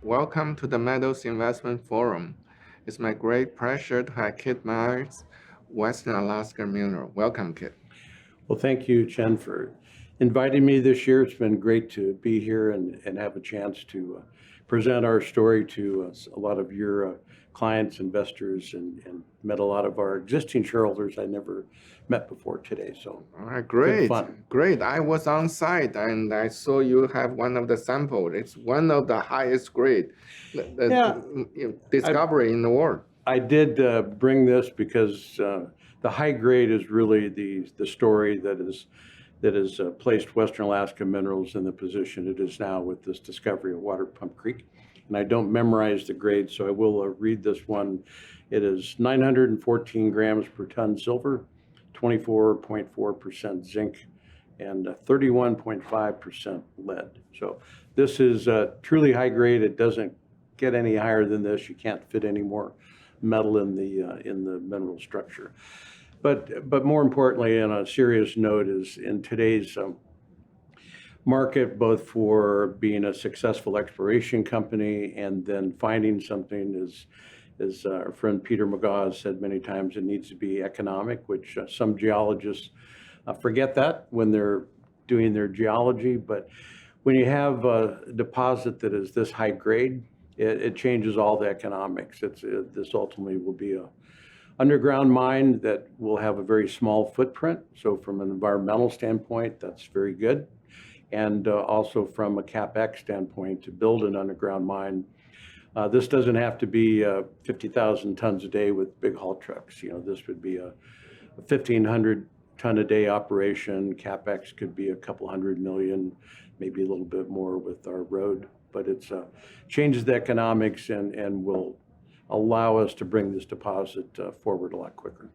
Welcome to the Metals Investment Forum. It's my great pleasure to have Kit Myers, Western Alaska Mineral. Welcome, Kit. Well, thank you, Chen, for inviting me this year. It's been great to be here and have a chance to present our story to a lot of your clients, investors, and met a lot of our existing shareholders I never met before today. So, all right, great, fun. Great. I was on site and I saw you have one of the samples. It's one of the highest grade discovery in the world. I did bring this because the high grade is really the story that has placed Western Alaska Minerals in the position it is now with this discovery of Waterpump Creek. And I don't memorize the grade, so I will read this one. It is 914 grams per ton silver, 24.4% zinc, and 31.5% lead. So this is truly high grade. It doesn't get any higher than this. You can't fit any more metal in the mineral structure. But more importantly, on a serious note, is in today's market, both for being a successful exploration company and then finding something, as our friend Peter McGaw has said many times, it needs to be economic, which some geologists forget that when they're doing their geology. But when you have a deposit that is this high grade, it changes all the economics. This ultimately will be a underground mine that will have a very small footprint. So from an environmental standpoint, that's very good. And also from a CapEx standpoint, to build an underground mine, this doesn't have to be 50,000 tons a day with big haul trucks. This would be a 1,500 ton a day operation. CapEx could be a couple $100 million, maybe a little bit more with our road. But it changes the economics and will allow us to bring this deposit forward a lot quicker.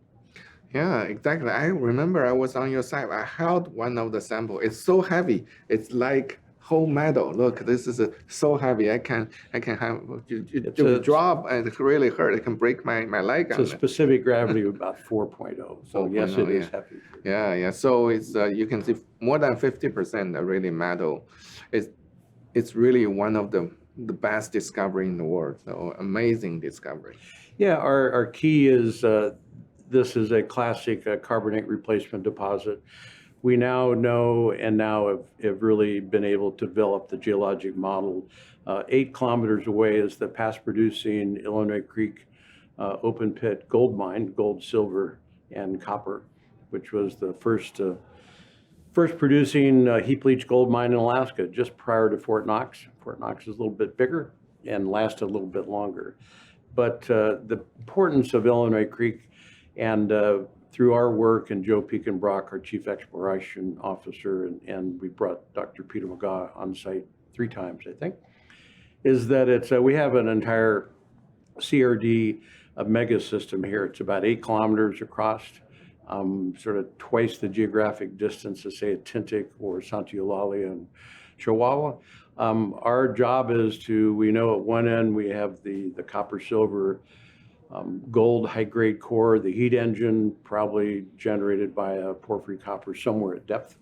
Yeah, exactly. I remember I was on your side. I held one of the samples. It's so heavy. It's like whole metal. Look, this is so heavy. I can have you drop and it really hurt. It can break my leg. It's a specific gravity of about 4.0. So 4.0, yes, it is heavy. Yeah. So it's you can see more than 50% are really metal. It's really one of the best discovery in the world. So amazing discovery. Yeah, our key is this is a classic carbonate replacement deposit. We now know and now have really been able to develop the geologic model. 8 kilometers away is the past producing Illinois Creek open pit gold mine, gold, silver, and copper, which was the first producing heap leach gold mine in Alaska, just prior to Fort Knox. Fort Knox is a little bit bigger and lasted a little bit longer. But the importance of Illinois Creek, and through our work, and Joe Pekenbrock, our Chief Exploration Officer, and we brought Dr. Peter McGaw on site 3 times, I think, is that we have an entire CRD mega system here. It's about 8 kilometers across, sort of twice the geographic distance to, say, a Tintic or Santa Eulalia and Chihuahua. Our job is we know at one end we have the copper silver gold high grade core, the heat engine probably generated by a porphyry copper somewhere at depth,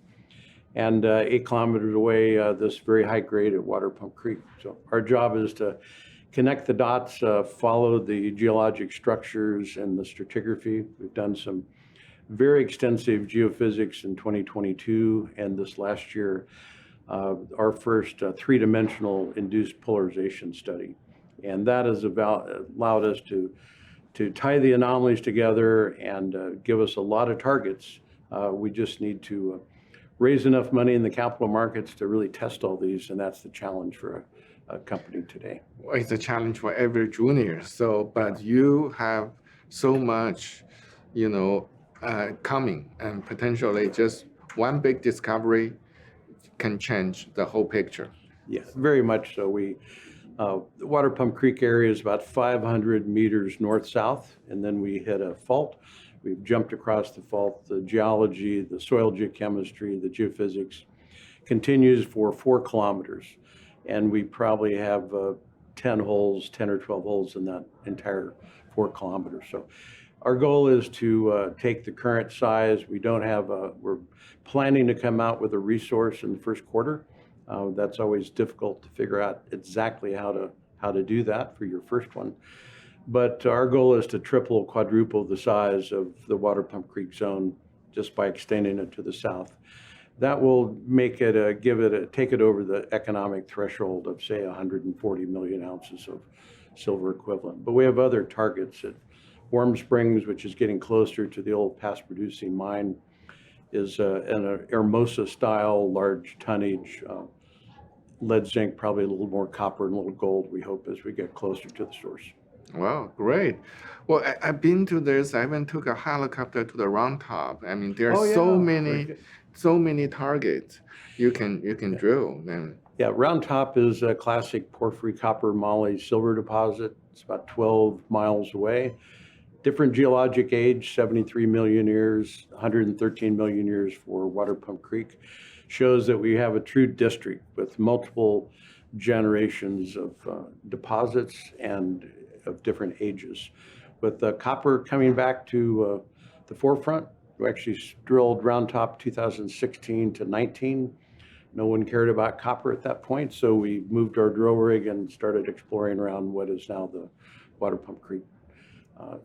and 8 kilometers away this very high grade at Waterpump Creek. So our job is to connect the dots, follow the geologic structures and the stratigraphy. We've done some very extensive geophysics in 2022 and this last year, our first 3-dimensional induced polarization study. And that has allowed us to tie the anomalies together and give us a lot of targets. We just need to raise enough money in the capital markets to really test all these, and that's the challenge for a company today. Well, it's a challenge for every junior. But you have so much, coming, and potentially just one big discovery can change the whole picture. Yeah, very much so. The Waterpump Creek area is about 500 meters north-south, and then we hit a fault. We've jumped across the fault. The geology, the soil geochemistry, the geophysics continues for 4 kilometers. And we probably have 10 or 12 holes in that entire 4 kilometers. So our goal is to take the current size. We're planning to come out with a resource in the first quarter. That's always difficult to figure out exactly how to how to do that for your first one. But our goal is to triple, quadruple the size of the Waterpump Creek zone just by extending it to the south. That will make it take it over the economic threshold of, say, 140 million ounces of silver equivalent. But we have other targets at Warm Springs, which is getting closer to the old past producing mine, is an Hermosa style, large tonnage, lead zinc, probably a little more copper and a little gold, we hope, as we get closer to the source. Wow, great. Well, I've been to this. I even took a helicopter to the round top. I mean, there are so many targets you can drill. And yeah, Round Top is a classic porphyry copper moly silver deposit. It's about 12 miles away. Different geologic age, 73 million years, 113 million years for Waterpump Creek. Shows that we have a true district with multiple generations of deposits and of different ages. With copper coming back to the forefront, we actually drilled Round Top 2016 to 19. No one cared about copper at that point, so we moved our drill rig and started exploring around what is now the Waterpump Creek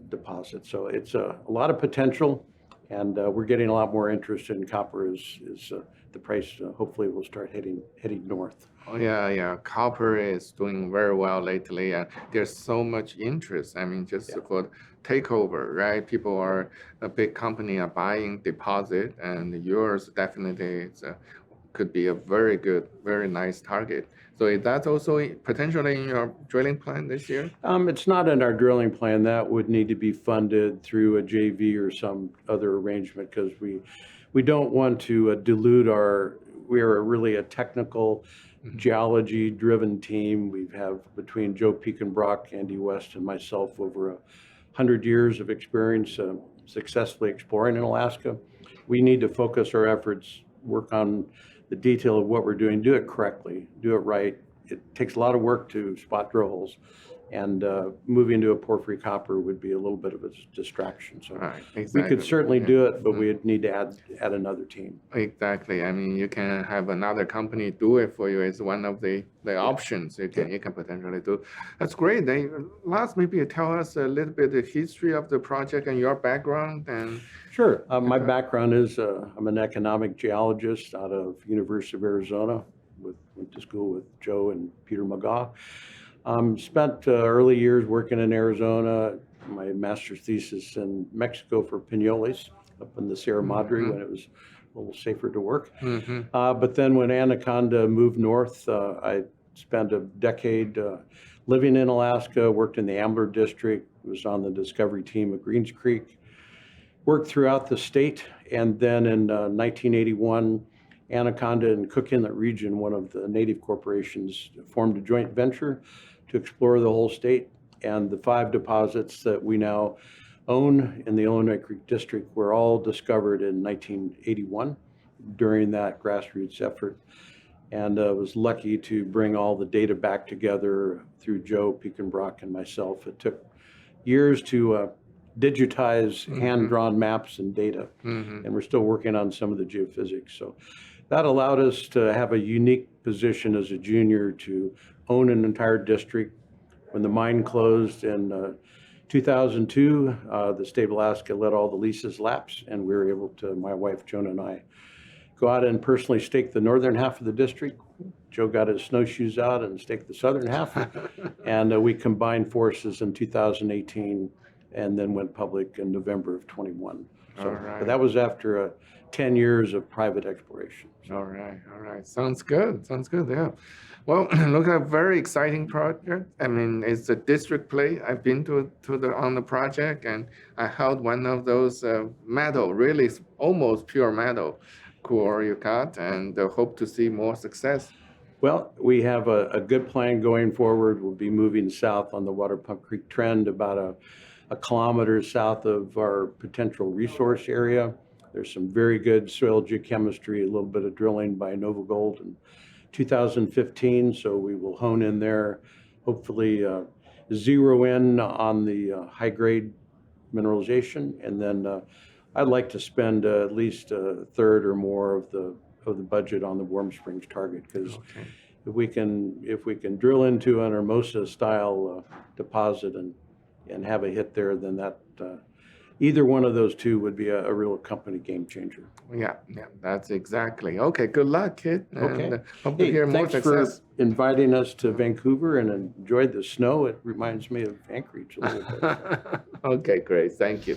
deposit. So it's a lot of potential, and we're getting a lot more interest in copper as the price hopefully will start heading north. oh yeah, copper is doing very well lately, and there's so much interest. I mean, just for takeover, right? People are a big company are buying deposit, and yours definitely could be a very good, very nice target. So is that also potentially in your drilling plan this year? It's not in our drilling plan. That would need to be funded through a JV or some other arrangement, because we don't want to dilute we are really a technical geology-driven team. We have, between Joe Pekenbrock, Andy West, and myself, over 100 years of experience successfully exploring in Alaska. We need to focus our efforts, work on the detail of what we're doing, do it correctly, do it right. It takes a lot of work to spot drill holes, and moving to a porphyry copper would be a little bit of a distraction. So exactly. we could certainly do it, but we'd need to add another team. Exactly. I mean, you can have another company do it for you. It's one of the options you can potentially do. That's great. Last, maybe tell us a little bit the history of the project and your background. And sure. My background is I'm an economic geologist out of University of Arizona. Went to school with Joe and Peter McGaw. Spent early years working in Arizona, my master's thesis in Mexico for Piñoles up in the Sierra Madre when it was a little safer to work. But then when Anaconda moved north, I spent a decade living in Alaska, worked in the Ambler District, was on the discovery team at Greens Creek, worked throughout the state, and then in 1981, Anaconda and Cook Inlet Region, one of the native corporations, formed a joint venture to explore the whole state. And the 5 deposits that we now own in the Illinois Creek District were all discovered in 1981 during that grassroots effort. And was lucky to bring all the data back together through Joe Pekenbrock and myself. It took years to digitize hand-drawn maps and data, and we're still working on some of the geophysics. So that allowed us to have a unique position as a junior to own an entire district. When the mine closed in 2002, the state of Alaska let all the leases lapse, and we were able to, my wife Joan and I, go out and personally stake the northern half of the district. Joe got his snowshoes out and staked the southern half, and we combined forces in 2018 and then went public in November of 21. So but that was after 10 years of private exploration. All right. Sounds good, yeah. Well, look at a very exciting project. I mean, it's a district play. I've been on the project, and I held one of those metal, really almost pure metal core you got, and hope to see more success. Well, we have a good plan going forward. We'll be moving south on the Waterpump Creek trend, about a kilometer south of our potential resource area. There's some very good soil geochemistry, a little bit of drilling by NovaGold in 2015, so we will hone in there, hopefully zero in on the high-grade mineralization, and then I'd like to spend at least a third or more of the budget on the Warm Springs target, because if we can drill into an Hermosa style deposit and have a hit there, then that either one of those two would be a real company game changer. Yeah, that's exactly. Okay, good luck, kid. Okay. And hope to hear more Thanks success. for inviting us to Vancouver and enjoyed the snow. It reminds me of Anchorage a little bit. Okay, great. Thank you.